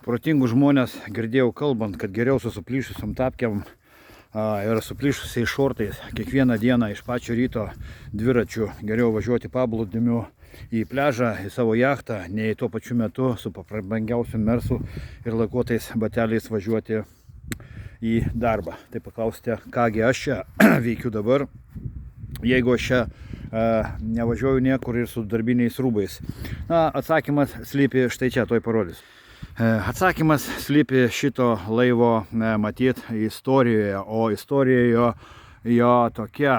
protingų žmonės girdėjau kalbant, kad geriau su suplyšusiam tapkėm ir suplyšusiais šortais kiekvieną dieną iš pačio ryto dviračiu geriau važiuoti paplūdimiu į pležą, į savo jachtą, nei tuo pačiu metu su prabangiausiu mersu ir lakuotais bateliais važiuoti į darbą. Tai paklausite, kągi aš čia veikiu dabar, jeigu aš čia nevažiuoju niekur ir su darbiniais rūbais. Na, atsakymas slypi štai čia, toj parodys. Atsakymas slypi šito laivo matyt istorijoje, o istorijoje jo tokia,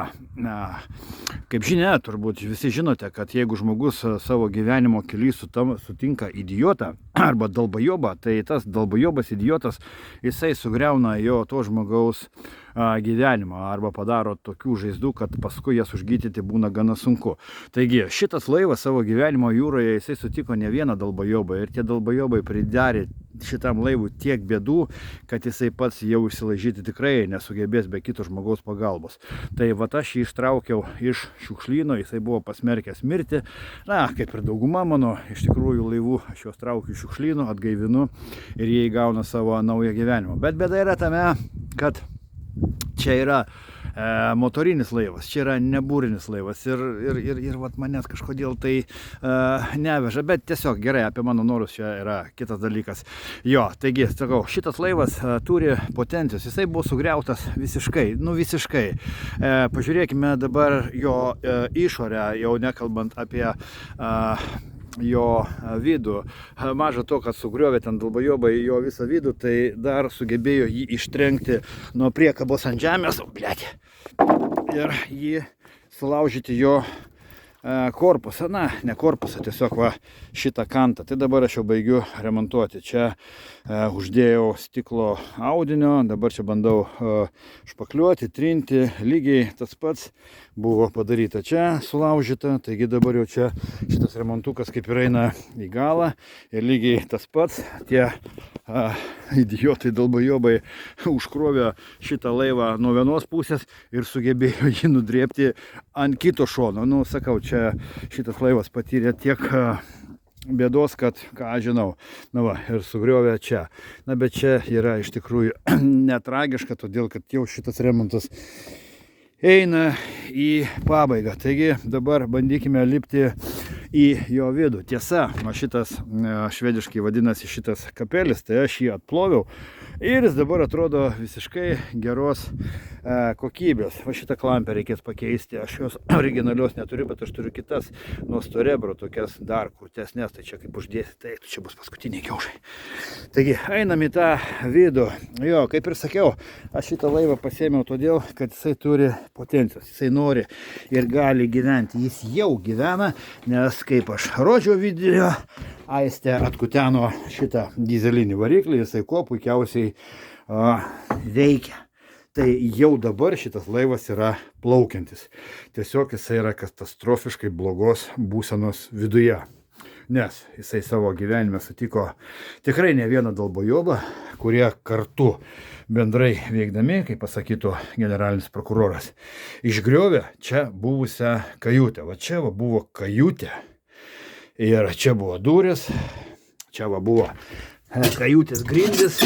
kaip žinia, turbūt visi žinote, kad jeigu žmogus savo gyvenimo kely sutinka idiotą arba dalbajobą, tai tas dalbajobas idiotas, jisai sugriauna jo to žmogaus gyvenimą arba padaro tokių žaizdų, kad paskui jas užgydyti būna gana sunku. Taigi šitas laivas savo gyvenimo jūroje jisai sutiko ne vieną dalbajobą ir tie dalbajobai pridarė šitam laivui tiek bėdų, kad jisai pats jau išsilaižyti tikrai nesugebės be kito žmogaus pagalbos. Tai vat aš jį ištraukiau iš šiukšlyno, jisai buvo pasmerkęs mirti. Na, kaip ir dauguma mano iš tikrųjų laivų, aš juos traukiu iš šiukšlyno, atgaivinu ir jie įgauna savo naują gyvenimą. Bet bėda yra tame, kad čia yra motorinis laivas, čia yra nebūrinis laivas ir vat manęs kažkodėl tai neveža, bet tiesiog gerai, apie mano norus čia yra kitas dalykas. Jo, taigi, sakau, šitas laivas turi potencijos, jisai buvo sugriautas visiškai, visiškai. Pažiūrėkime dabar jo išorę, jau nekalbant apie jo vidų. Maža to, kad sugriovė ten dalbajobai jo visą vidų, tai dar sugebėjo jį ištrenkti nuo priekabos ant žemės, ir jį sulaužyti jo korpusą, na, ne korpusą, tiesiog va šitą kantą. Tai dabar aš jau baigiu remontuoti. Čia uždėjau stiklo audinio, dabar čia bandau špakliuoti, trinti, lygiai tas pats buvo padaryta čia, sulaužyta, taigi dabar jau čia šitas remontukas kaip ir eina į galą ir lygiai tas pats, tie idiotai dalbajobai užkrovė šitą laivą nuo vienos pusės ir sugebėjo jį nudrėbti ant kito šono. Nu, sakau, čia šitas laivas patyrė tiek bėdos, kad, ką aš žinau, na va, ir sugriovė čia. Na, bet čia yra iš tikrųjų netragiška, todėl kad jau šitas remontas eina į pabaigą. Taigi dabar bandykime lipti į jo vidų. Tiesa, šitas švediškai vadinasi šitas kapelis, tai aš jį atploviau ir jis dabar atrodo visiškai geros kokybės. Va šitą klampę reikės pakeisti. Aš jos originalios neturiu, bet aš turiu kitas nuo Storebro, tokias dar krūtesnės. Tai čia kaip uždėsi, tai čia bus paskutiniai kiaušai. Taigi, einam į tą vidų. Jo, kaip ir sakiau, aš šitą laivą pasėmiau todėl, kad jisai turi potencijos. Jisai nori ir gali gyventi. Jis jau gyvena, nes kaip aš rodžiau video, Aistė atkuteno šitą dizelinį variklį, jisai kuo puikiausiai veikia. Tai jau dabar šitas laivas yra plaukiantis. Tiesiog jisai yra katastrofiškai blogos būsenos viduje. Nes jisai savo gyvenime sutiko tikrai ne vieną dalbajobą, kurie kartu bendrai veikdami, kaip pasakytų generalinis prokuroras, išgriovė čia buvusią kajutę. Va čia va buvo kajutė. Ir čia buvo durys, čia va buvo kajutės grindys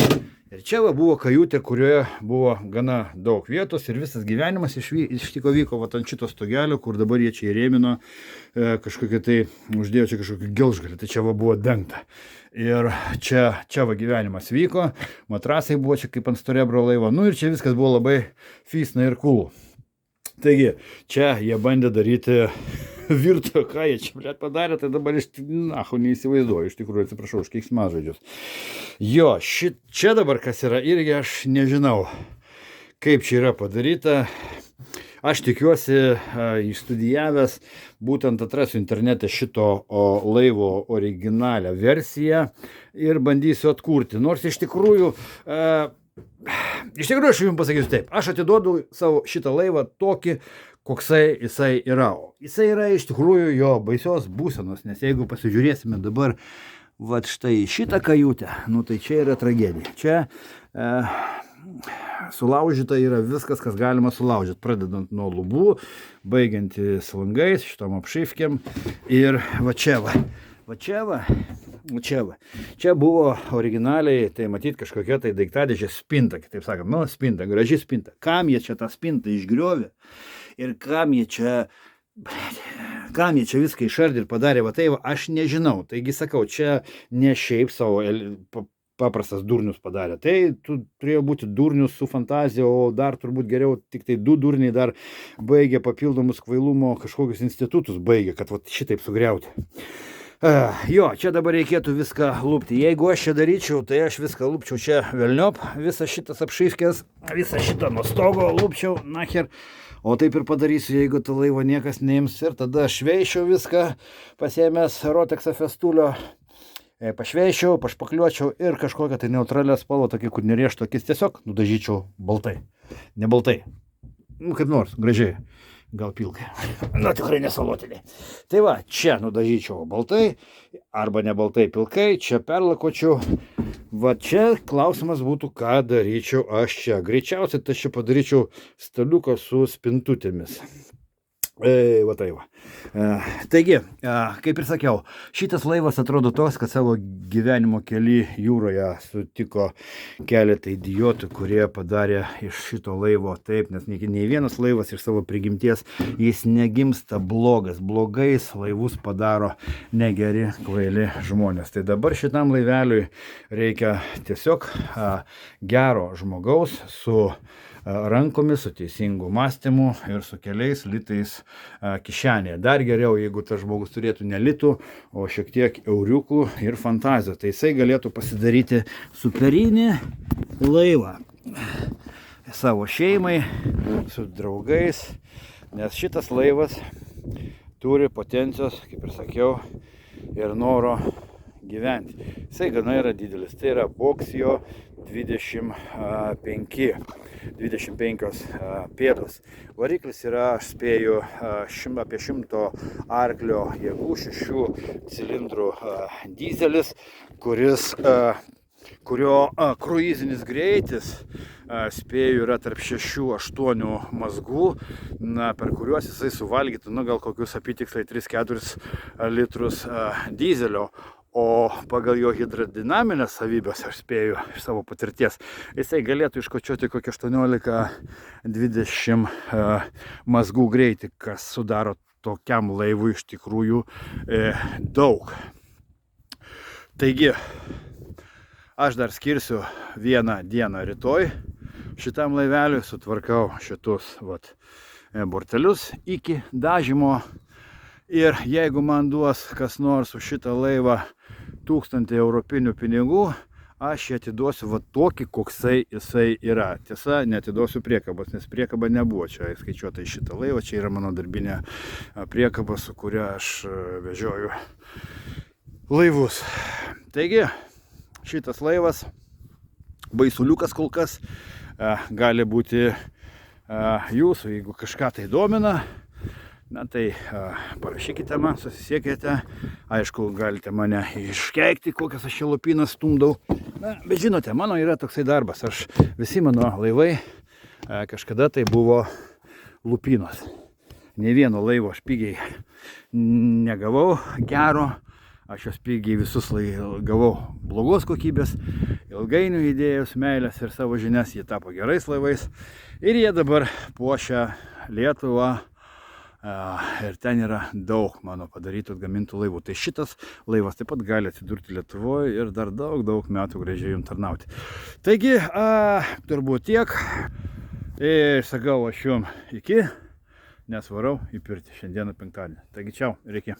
ir čia va buvo kajutė, kurioje buvo gana daug vietos ir visas gyvenimas ištiko vyko va ant šito stogelio, kur dabar jie čia įrėmino kažkokią tai, uždėjo čia kažkokį gelžgalį, tai čia va buvo dengta. Ir čia va gyvenimas vyko, matrasai buvo čia kaip ant Storebro laivo, nu ir čia viskas buvo labai fisna ir cool. Taigi, čia jie bandė daryti virto, ką jie čia padarė, tai dabar neįsivaizduoju, iš tikrųjų atsiprašau už keiksmažodžius. Jo, čia dabar kas yra, irgi aš nežinau, kaip čia yra padaryta. Aš tikiuosi, išstudijavęs, būtent atrasiu internete šito laivo originalią versiją ir bandysiu atkurti. Nors iš tikrųjų aš jums pasakysiu taip, aš atiduodu savo šitą laivą tokį, koksai jisai yra. Jisai yra iš tikrųjų jo baisios būsenos, nes jeigu pasižiūrėsime dabar vat štai šitą kajutę, nu tai čia yra tragedija. Čia sulaužyta yra viskas, kas galima sulaužyti, pradedant nuo lubų, baigiant langais, šitom apšifkėm ir va čia va. Čia va. Čia buvo originaliai, tai matyt kažkokia tai daiktadėžė spinta, kitaip sakant, nu, spinta, graži spinta. Kam jie čia tą spintą išgriovė ir kam jie čia viską išardė ir padarė, va tai va, aš nežinau. Taigi sakau, čia ne šiaip savo paprastas durnius padarė. Tai turėjo būti durnius su fantazija, o dar turbūt geriau tik tai 2 durniai dar baigė papildomus kvailumo kažkokius institutus baigė, kad va šitaip sugriauti. Jo, čia dabar reikėtų viską lupti. Jeigu aš čia daryčiau, tai aš viską lupčiau čia velniop, visas šitas apšyskės, visą šitą nuo stogo lupčiau, nacher. O taip ir padarysiu, jeigu to laivo niekas neims. Ir tada šveišiau viską, pasiėmęs Roteksą festulio, pašveišiau, pašpakliuočiau ir kažkokią tai neutralią spalvą, tokį, kur nerėžtų akis, tiesiog nudažyčiau baltai. Ne baltai. Nu, kaip nors, gražiai. Gal pilkai. Na, tikrai nesalotiniai. Tai va, čia nudažyčiau baltai, arba ne baltai pilkai, čia perlakočiau. Va čia klausimas būtų, ką daryčiau aš čia. Greičiausiai tai čia padaryčiau staliuką su spintutėmis. Va tai va. Taigi, kaip ir sakiau, šitas laivas atrodo toks, kad savo gyvenimo kely jūroje sutiko keletą idiotų, kurie padarė iš šito laivo taip, nes nei vienas laivas iš savo prigimties jis negimsta blogas. Blogais laivus padaro negeri, kvaili žmonės. Tai dabar šitam laiveliui reikia tiesiog gero žmogaus su rankomis, su teisingu mąstymu ir su keliais litais kišenėje. Dar geriau, jeigu tas žmogus turėtų ne litų, o šiek tiek euriukų ir fantazijų. Tai jisai galėtų pasidaryti superinį laivą savo šeimai, su draugais, nes šitas laivas turi potencijos, kaip ir sakiau, ir noro gyventi. Jisai gana yra didelis, tai yra boksio 25 pėdos. Variklis yra, aš spėju, apie 100 arklio jėgų, 6 cilindrų dizelis, kurio kruizinis greitis, spėju, yra tarp 6-8 mazgų, per kuriuos jisai suvalgytų, gal kokius apytiksliai 3-4 litrus dizelio. O pagal jo hidrodinaminės savybės, aš spėju iš savo patirties, jisai galėtų iškočiuoti kokį 18-20 mazgų greitį, kas sudaro tokiam laivui iš tikrųjų daug. Taigi, aš dar skirsiu 1 dieną rytoj šitam laiveliui, sutvarkau šitus bortelius iki dažymo. Ir jeigu man duos kas nors už šitą laivą 1000 europinių pinigų, aš jį atiduosiu va tokį, koksai jisai yra. Tiesa, neatiduosiu priekabos, nes priekaba nebuvo čia skaičiuota į šitą laivą. Čia yra mano darbinė priekaba, su kuria aš vežioju laivus. Taigi, šitas laivas, baisuliukas kol kas, gali būti jūsų, jeigu kažką tai domina. Na tai parašykite man, susisiekite. Aišku, galite mane iškeikti, kokias aš čia lupinas stumdau. Na, bet žinote, mano yra toksai darbas. Visi mano laivai kažkada tai buvo lupinos. Ne vieno laivo aš pigiai negavau gero. Aš jos pigiai visus gavau blogos kokybės. Ilgainiui įdėjus meilės ir savo žinias, jie tapo gerais laivais. Ir jie dabar puošia Lietuvą. Ir ten yra daug mano padarytų gamintų laivų. Tai šitas laivas taip pat gali atsidurti Lietuvoje ir dar daug metų gražiai jums tarnauti. Taigi, turbūt tiek. Ir sakau aš jums iki, nes varau į pirtį šiandieną penktadienį. Taigi, čiau ir iki.